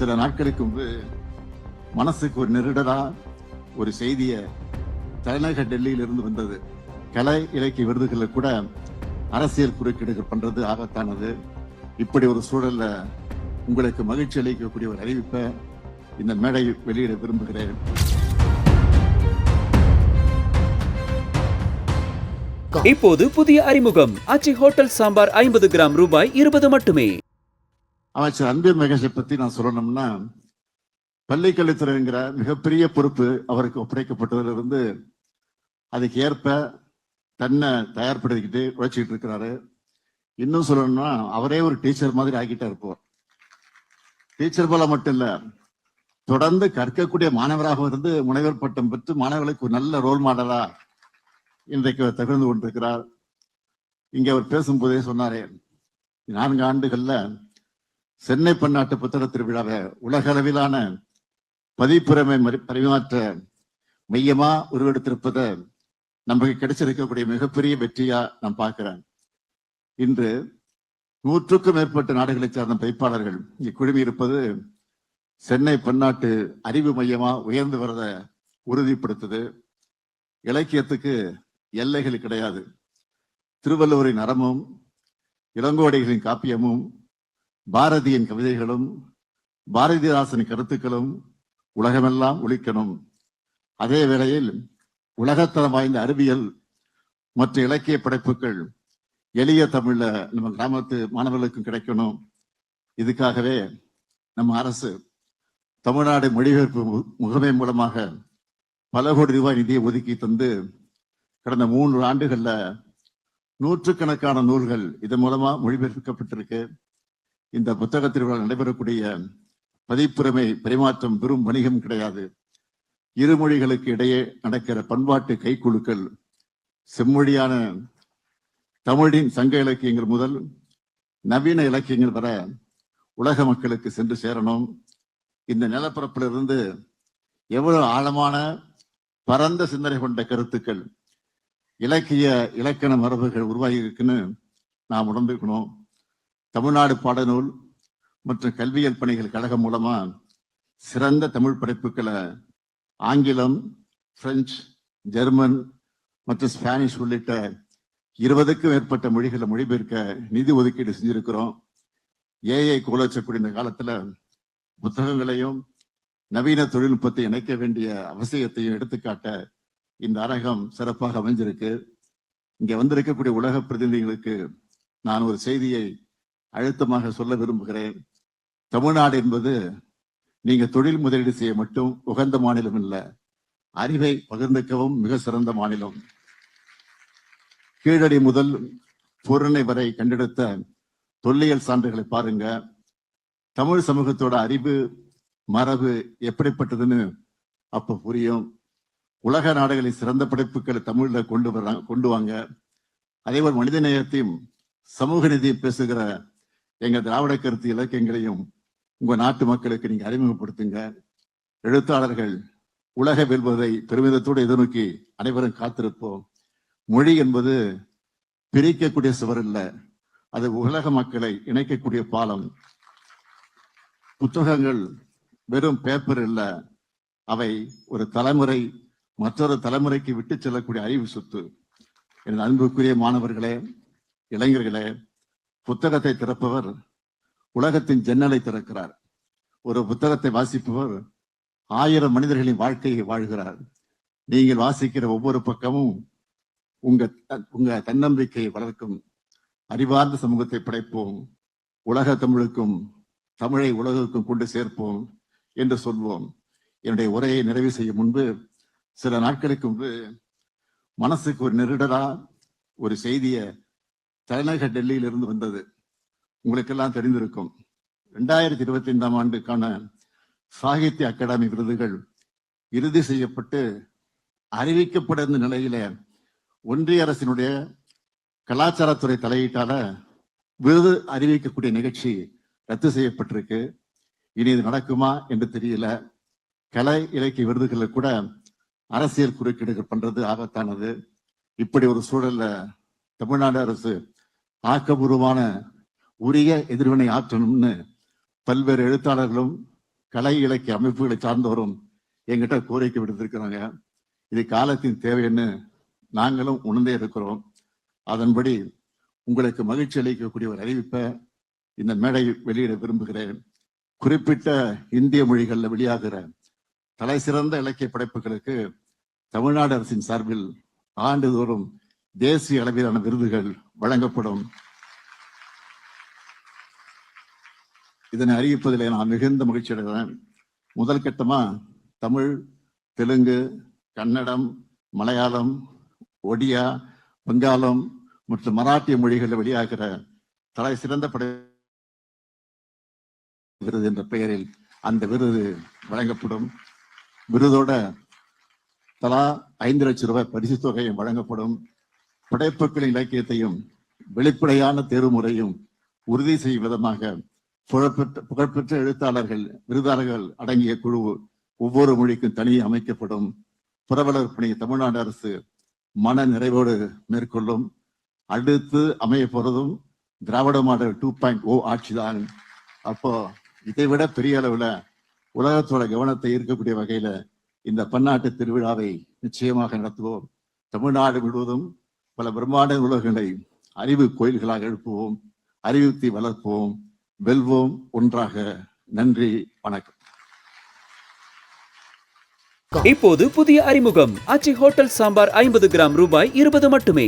சில நாட்களுக்கு முன்பு மனசுக்கு ஒரு நெருடலா ஒரு செய்திய தலைநகர் டெல்லியிலிருந்து வந்தது. கலை இலக்கிய விருதுகளை கூட அரசியல் குறுக்கீடுகள் பண்றது ஆபத்தானது. இப்படி ஒரு சூழல்ல உங்களுக்கு மகிழ்ச்சி அளிக்கக்கூடிய ஒரு அறிவிப்பை இந்த மேடை வெளியிட விரும்புகிறேன். இப்போது புதிய அறிமுகம் ஆச்சி ஹோட்டல் சாம்பார் 50 கிராம் ரூபாய் 20 மட்டுமே. அமைச்சர் அன்பில் மகேஷை பத்தி நான் சொல்லணும்னா, பள்ளிக்கல்வித்துறைங்கிற மிகப்பெரிய பொறுப்பு அவருக்கு ஒப்படைக்கப்பட்டதிலிருந்து அதுக்கு ஏற்ப தன்னை தயார்படுத்திக்கிட்டு உழைச்சிக்கிட்டு இருக்கிறாரு. இன்னும் சொல்லணும்னா அவரே ஒரு டீச்சர் மாதிரி ஆகிட்டா இருப்போம். டீச்சர் போல மட்டும் இல்ல, தொடர்ந்து கற்கக்கூடிய மாணவராக இருந்து முனைவர் பட்டம் பெற்று மாணவர்களுக்கு ஒரு நல்ல ரோல் மாடலா இன்றைக்கு தகர்ந்து கொண்டிருக்கிறார். இங்க அவர் பேசும்போதே சொன்னாரே, 4 ஆண்டுகள்ல சென்னை பன்னாட்டு புத்தக திருவிழாவை உலக அளவிலான பதிப்புரிமை பரிமாற்ற மையமா உருவெடுத்திருப்பதை நமக்கு கிடைச்சிருக்கக்கூடிய மிகப்பெரிய வெற்றியா நான் பார்க்கிறேன். இன்று 100க்கும் மேற்பட்ட நாடுகளை சார்ந்த பதிப்பாளர்கள் இங்கு குழுமி இருப்பது சென்னை பன்னாட்டு அறிவு மையமா உயர்ந்து வரத உறுதிப்படுத்துது. இலக்கியத்துக்கு எல்லைகள் கிடையாது. திருவள்ளுவரின் அறமும் இளங்கோடிகளின் காப்பியமும் பாரதியின் கவிதைகளும் பாரதிதாசனின் கருத்துக்களும் உலகமெல்லாம் ஒலிக்கணும். அதே வேளையில் உலகத்தரம் வாய்ந்த அறிவியல் மற்ற இலக்கிய படைப்புகள் எளிய தமிழ்ல நம்ம கிராமத்து மாணவர்களுக்கும் கிடைக்கணும். இதுக்காகவே நம்ம அரசு தமிழ்நாடு மொழிபெயர்ப்பு முகமை மூலமாக பல கோடி ரூபாய் நிதியை ஒதுக்கி தந்து கடந்த 3 ஆண்டுகள்ல நூற்றுக்கணக்கான நூல்கள் இதன் மூலமா மொழிபெயர்க்கப்பட்டிருக்கு. இந்த புத்தக திருவிழா நடைபெறக்கூடிய பதிப்புரிமை பரிமாற்றம் பெரும் வணிகம் கிடையாது. இரு மொழிகளுக்கு இடையே நடக்கிற பண்பாட்டு கைக்குழுக்கள் செம்மொழியான தமிழின் சங்க இலக்கியங்கள் முதல் நவீன இலக்கியங்கள் வர உலக மக்களுக்கு சென்று சேரணும். இந்த நிலப்பரப்பிலிருந்து எவ்வளவு ஆழமான பரந்த சிந்தனை கொண்ட கருத்துக்கள், இலக்கிய இலக்கண மரபுகள் உருவாகி இருக்குன்னு நாம் உணர்ந்துக்கணும். தமிழ்நாடு பாடநூல் மற்றும் கல்வியல் பணிகள் கழகம் மூலமா சிறந்த தமிழ் படைப்புகளை ஆங்கிலம், பிரெஞ்சு, ஜெர்மன் மற்றும் ஸ்பானிஷ் உள்ளிட்ட 20க்கும் மேற்பட்ட மொழிகளை மொழிபெயர்க்க நிதி ஒதுக்கீடு செஞ்சிருக்கிறோம். ஏஐ கோலச்சக்கூடிய இந்த காலத்துல புத்தகங்களையும் நவீன தொழில்நுட்பத்தை இணைக்க வேண்டிய அவசியத்தையும் எடுத்துக்காட்ட இந்த அரங்கம் சிறப்பாக அமைஞ்சிருக்கு. இங்க வந்திருக்கக்கூடிய உலக பிரதிநிதிகளுக்கு நான் ஒரு செய்தியை அழுத்தமாக சொல்ல விரும்புகிறேன். தமிழ்நாடு என்பது நீங்க தொழில் முதலீடு செய்ய மட்டும் உகந்த மாநிலம் இல்ல, அறிவை பகிர்ந்துக்கவும் மிக சிறந்த மாநிலம். கீழடி முதல் பூரணை வரை கண்டெடுத்த தொல்லியல் சான்றுகளை பாருங்க. தமிழ் சமூகத்தோட அறிவு மரபு எப்படிப்பட்டதுன்னு அப்ப புரியும். உலக நாடுகளின் சிறந்த படைப்புகளை தமிழ்ல கொண்டு வாங்க. அதேபோல் மனித நேயத்தையும் சமூக நீதியும் பேசுகிற எங்க திராவிட கருத்து இலக்கியங்களையும் உங்க நாட்டு மக்களுக்கு நீங்க அறிமுகப்படுத்துங்க. எழுத்தாளர்கள் உலக வெல்வதை பெருமிதத்தோடு எதிர்நோக்கி அனைவரும் காத்திருப்போம். மொழி என்பது பிரிக்கக்கூடிய சுவர் இல்ல, அது உலக மக்களை இணைக்கக்கூடிய பாலம். புத்தகங்கள் வெறும் பேப்பர் இல்ல, அவை ஒரு தலைமுறை மற்றொரு தலைமுறைக்கு விட்டு செல்லக்கூடிய அறிவு சொத்து. என் அன்புக்குரிய மாணவர்களே, இளைஞர்களே, புத்தகத்தை திறப்பவர் உலகத்தின் ஜன்னலை திறக்கிறார். ஒரு புத்தகத்தை வாசிப்பவர் 1000 மனிதர்களின் வாழ்க்கையை வாழ்கிறார். நீங்கள் வாசிக்கிற ஒவ்வொரு பக்கமும் உங்க தன்னம்பிக்கையை வளர்க்கும். அறிவார்ந்த சமூகத்தை படைப்போம். உலக தமிழுக்கும் தமிழை உலகுக்கும் கொண்டு சேர்ப்போம் என்று சொல்வோம். என்னுடைய உரையை நிறைவு செய்யும் முன்பு, சில நாட்களுக்கு முன்பு மனசுக்கு ஒரு நெருடலா ஒரு செய்திய தலைநகர் டெல்லியிலிருந்து வந்தது. உங்களுக்கெல்லாம் தெரிந்திருக்கும். 2025ஆம் ஆண்டுக்கான சாகித்ய அகாடமி விருதுகள் இறுதி செய்யப்பட்டு அறிவிக்கப்பட இருந்த நிலையில ஒன்றிய அரசினுடைய கலாச்சாரத்துறை தலையீட்டால விருது அறிவிக்கக்கூடிய நிகழ்ச்சி ரத்து செய்யப்பட்டிருக்கு. இனி இது நடக்குமா என்று தெரியல. கலை இலக்கிய விருதுகளை கூட அரசியல் குறுக்கீடுகள் பண்றது ஆபத்தானது. இப்படி ஒரு சூழல்ல தமிழ்நாடு அரசு ஆக்கபூர்வமான உரிய எதிர்வினை ஆற்றணும்னு பல்வேறு எழுத்தாளர்களும் கலை இலக்கிய அமைப்புகளை சார்ந்தவரும் எங்கிட்ட கோரிக்கை விடுத்திருக்கிறாங்க. இது காலத்தின் தேவைன்னு நாங்களும் உணர்ந்தே இருக்கிறோம். அதன்படி உங்களுக்கு மகிழ்ச்சி அளிக்கக்கூடிய ஒரு அறிவிப்பை இந்த மேடை வெளியிட விரும்புகிறேன். குறிப்பிட்ட இந்திய மொழிகளில் வெளியாகிற தலை சிறந்த இலக்கிய படைப்புகளுக்கு தமிழ்நாடு அரசின் சார்பில் ஆண்டுதோறும் தேசிய அளவிலான விருதுகள் வழங்கப்படும். இதனை அறிவிப்பதில் நான் மிகுந்த மகிழ்ச்சி அடைகிறேன். முதல் கட்டமா தமிழ், தெலுங்கு, கன்னடம், மலையாளம், ஒடியா, வங்காளம் மற்றும் மராட்டிய மொழிகளில் வெளியாகிற தலை சிறந்த படை விருது என்ற பெயரில் அந்த விருது வழங்கப்படும். விருதோட தலா 5 லட்சம் ரூபாய் பரிசு தொகையும் வழங்கப்படும். படைப்புகளின் இலக்கியத்தையும் வெளிப்படையான தேர்வுமுறையும் உறுதி செய்யும் விதமாக புகழ்பெற்ற எழுத்தாளர்கள், விருதாளர்கள் அடங்கிய குழு ஒவ்வொரு மொழிக்கும் தனியே அமைக்கப்படும். புரவலர் பணி தமிழ்நாடு அரசு மன நிறைவோடு மேற்கொள்ளும். அடுத்து அமைய போறதும் திராவிட மாடல் 2.0 ஆட்சிதான். அப்போ இதை விட பெரிய அளவுல உலகத்தோட கவனத்தை ஈர்க்கக்கூடிய வகையில இந்த பன்னாட்டு திருவிழாவை நிச்சயமாக நடத்துவோம். தமிழ்நாடு முழுவதும் பல பிரம்மாண்ட உலகங்களை அறிவு கோயில்களாக எழுப்புவோம், அறிவுத்தை வளர்ப்போம், வெல்வோம் ஒன்றாக. நன்றி, வணக்கம். இப்போது புதிய அறிமுகம் ஆச்சி ஹோட்டல் சாம்பார் 50 கிராம் ரூபாய் 20 மட்டுமே.